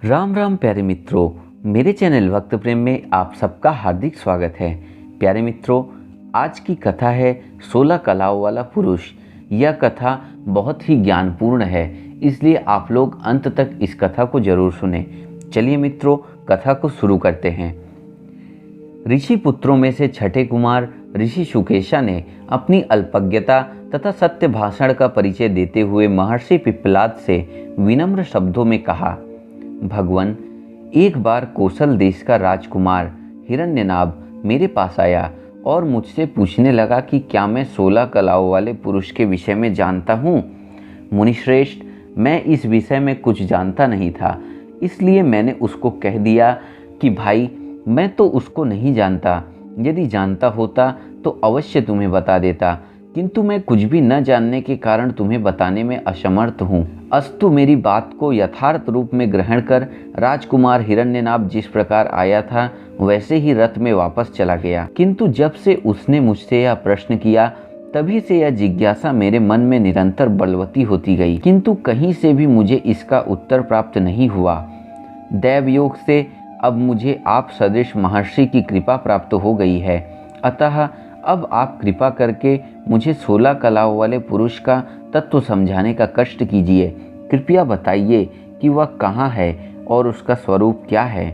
राम राम प्यारे मित्रों, मेरे चैनल वक्त प्रेम में आप सबका हार्दिक स्वागत है। प्यारे मित्रों, आज की कथा है 16 कलाओं वाला पुरुष। यह कथा बहुत ही ज्ञानपूर्ण है, इसलिए आप लोग अंत तक इस कथा को जरूर सुने। चलिए मित्रों, कथा को शुरू करते हैं। ऋषि पुत्रों में से छठे कुमार ऋषि शुकेशा ने अपनी अल्पज्ञता तथा सत्य भाषण का परिचय देते हुए महर्षि पिप्पलाद से विनम्र शब्दों में कहा, भगवान, एक बार कौशल देश का राजकुमार हिरण्यनाभ मेरे पास आया और मुझसे पूछने लगा कि क्या मैं 16 कलाओं वाले पुरुष के विषय में जानता हूँ। मुनिश्रेष्ठ, मैं इस विषय में कुछ जानता नहीं था, इसलिए मैंने उसको कह दिया कि भाई, मैं तो उसको नहीं जानता। यदि जानता होता तो अवश्य तुम्हें बता देता, किंतु मैं कुछ भी न जानने के कारण तुम्हें बताने में असमर्थ हूँ। अस्तु, मेरी बात को यथार्थ रूप में ग्रहण कर राजकुमार हिरण्यनाभ जिस प्रकार आया था वैसे ही रथ में वापस चला गया। किंतु जब से उसने मुझसे यह प्रश्न किया, तभी से यह जिज्ञासा मेरे मन में निरंतर बलवती होती गई, किंतु कहीं से भी मुझे इसका उत्तर प्राप्त नहीं हुआ। दैवयोग से अब मुझे आप सदृश महर्षि की कृपा प्राप्त हो गई है, अतः अब आप कृपा करके मुझे 16 कलाओं वाले पुरुष का तत्व समझाने का कष्ट कीजिए। कृपया बताइए कि वह कहाँ है और उसका स्वरूप क्या है।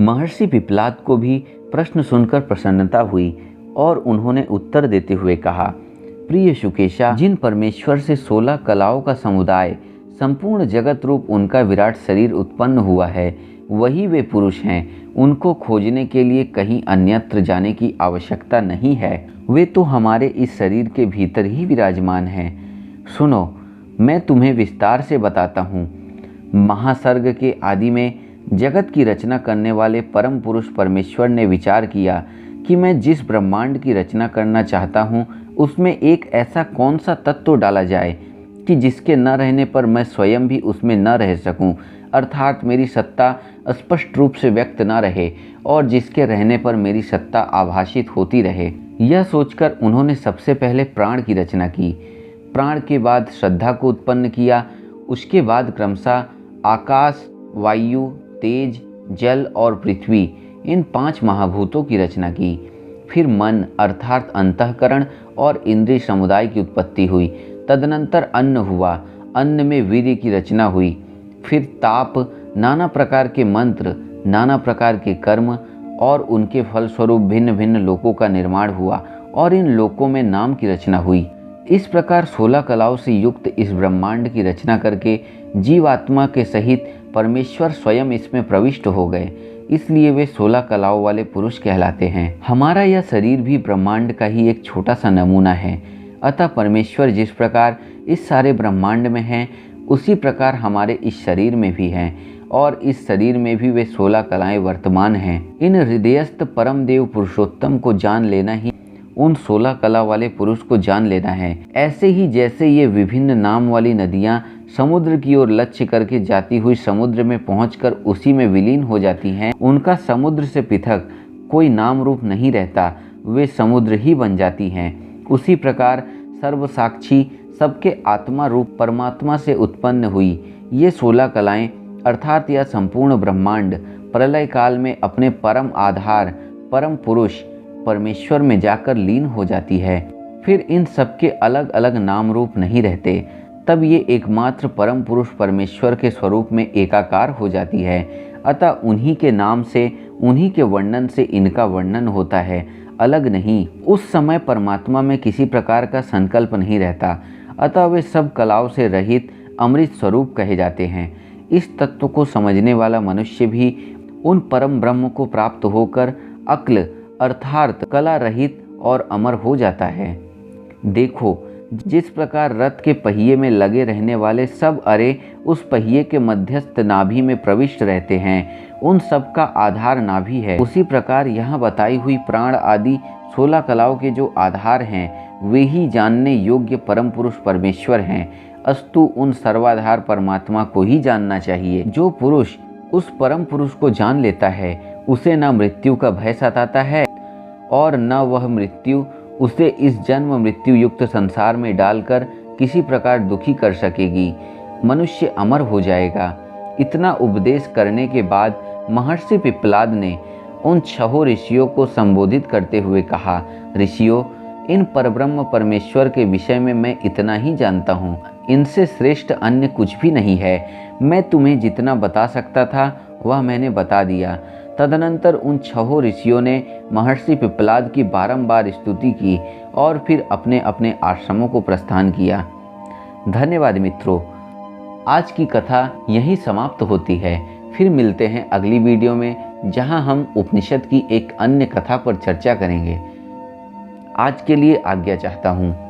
महर्षि पिप्पलाद को भी प्रश्न सुनकर प्रसन्नता हुई और उन्होंने उत्तर देते हुए कहा, प्रिय शुकेशा, जिन परमेश्वर से 16 कलाओं का समुदाय संपूर्ण जगत रूप उनका विराट शरीर उत्पन्न हुआ है, वही वे पुरुष हैं। उनको खोजने के लिए कहीं अन्यत्र जाने की आवश्यकता नहीं है। वे तो हमारे इस शरीर के भीतर ही विराजमान हैं। सुनो, मैं तुम्हें विस्तार से बताता हूँ। महासर्ग के आदि में जगत की रचना करने वाले परम पुरुष परमेश्वर ने विचार किया कि मैं जिस ब्रह्मांड की रचना करना चाहता हूँ उसमें एक ऐसा कौन सा तत्व डाला जाए कि जिसके न रहने पर मैं स्वयं भी उसमें न रह सकूं, अर्थात मेरी सत्ता स्पष्ट रूप से व्यक्त न रहे और जिसके रहने पर मेरी सत्ता आभासित होती रहे। यह सोचकर उन्होंने सबसे पहले प्राण की रचना की। प्राण के बाद श्रद्धा को उत्पन्न किया। उसके बाद क्रमशः आकाश, वायु, तेज, जल और पृथ्वी, इन 5 महाभूतों की रचना की। फिर मन अर्थात अंतःकरण और इंद्रिय समुदाय की उत्पत्ति हुई। तदनंतर अन्न हुआ। अन्न में वीर्य की रचना हुई। फिर ताप, नाना प्रकार के मंत्र, नाना प्रकार के कर्म और उनके फलस्वरूप भिन्न भिन्न लोकों का निर्माण हुआ और इन लोकों में नाम की रचना हुई। इस प्रकार 16 कलाओं से युक्त इस ब्रह्मांड की रचना करके जीवात्मा के सहित परमेश्वर स्वयं इसमें प्रविष्ट हो गए, इसलिए वे 16 कलाओं वाले पुरुष कहलाते हैं। हमारा यह शरीर भी ब्रह्मांड का ही एक छोटा सा नमूना है, अतः परमेश्वर जिस प्रकार इस सारे ब्रह्मांड में हैं उसी प्रकार हमारे इस शरीर में भी हैं और इस शरीर में भी वे 16 कलाएं वर्तमान हैं। इन हृदयस्थ परम देव पुरुषोत्तम को जान लेना ही उन 16 कला वाले पुरुष को जान लेना है। ऐसे ही जैसे ये विभिन्न नाम वाली नदियाँ समुद्र की ओर लक्ष्य करके जाती हुई समुद्र में पहुंचकर उसी में विलीन हो जाती हैं, उनका समुद्र से पृथक कोई नाम रूप नहीं रहता, वे समुद्र ही बन जाती हैं। उसी प्रकार सर्वसाक्षी सबके आत्मा रूप परमात्मा से उत्पन्न हुई ये 16 कलाएं अर्थात यह संपूर्ण ब्रह्मांड प्रलय काल में अपने परम आधार परम पुरुष परमेश्वर में जाकर लीन हो जाती है। फिर इन सबके अलग अलग नाम रूप नहीं रहते, तब ये एकमात्र परम पुरुष परमेश्वर के स्वरूप में एकाकार हो जाती है। अतः उन्हीं के नाम से, उन्हीं के वर्णन से इनका वर्णन होता है, अलग नहीं। उस समय परमात्मा में किसी प्रकार का संकल्प नहीं रहता, अतः वे सब कलाओं से रहित अमृत स्वरूप कहे जाते हैं। इस तत्व को समझने वाला मनुष्य भी उन परम ब्रह्म को प्राप्त होकर अक्ल अर्थात कला रहित और अमर हो जाता है। देखो, जिस प्रकार रथ के पहिए में लगे रहने वाले सब अरे उस पहिए के मध्यस्थ नाभि में प्रविष्ट रहते हैं, उन सब का आधार नाभि है, उसी प्रकार यहाँ बताई हुई प्राण आदि 16 कलाओं के जो आधार हैं वे ही जानने योग्य परम पुरुष परमेश्वर हैं। अस्तु, उन सर्वाधार परमात्मा को ही जानना चाहिए। जो पुरुष उस परम पुरुष को जान लेता है उसे न मृत्यु का भय सताता है और न वह मृत्यु उसे इस जन्म मृत्यु युक्त संसार में डालकर किसी प्रकार दुखी कर सकेगी। मनुष्य अमर हो जाएगा। इतना उपदेश करने के बाद महर्षि पिप्पलाद ने उन 6 ऋषियों को संबोधित करते हुए कहा, ऋषियों, इन परब्रह्म परमेश्वर के विषय में मैं इतना ही जानता हूँ। इनसे श्रेष्ठ अन्य कुछ भी नहीं है। मैं तुम्हें जितना बता सकता था वह मैंने बता दिया। तदनंतर उन 6 ऋषियों ने महर्षि पिप्पलाद की बारंबार स्तुति की और फिर अपने अपने आश्रमों को प्रस्थान किया। धन्यवाद मित्रों, आज की कथा यहीं समाप्त होती है। फिर मिलते हैं अगली वीडियो में, जहां हम उपनिषद की एक अन्य कथा पर चर्चा करेंगे। आज के लिए आज्ञा चाहता हूँ।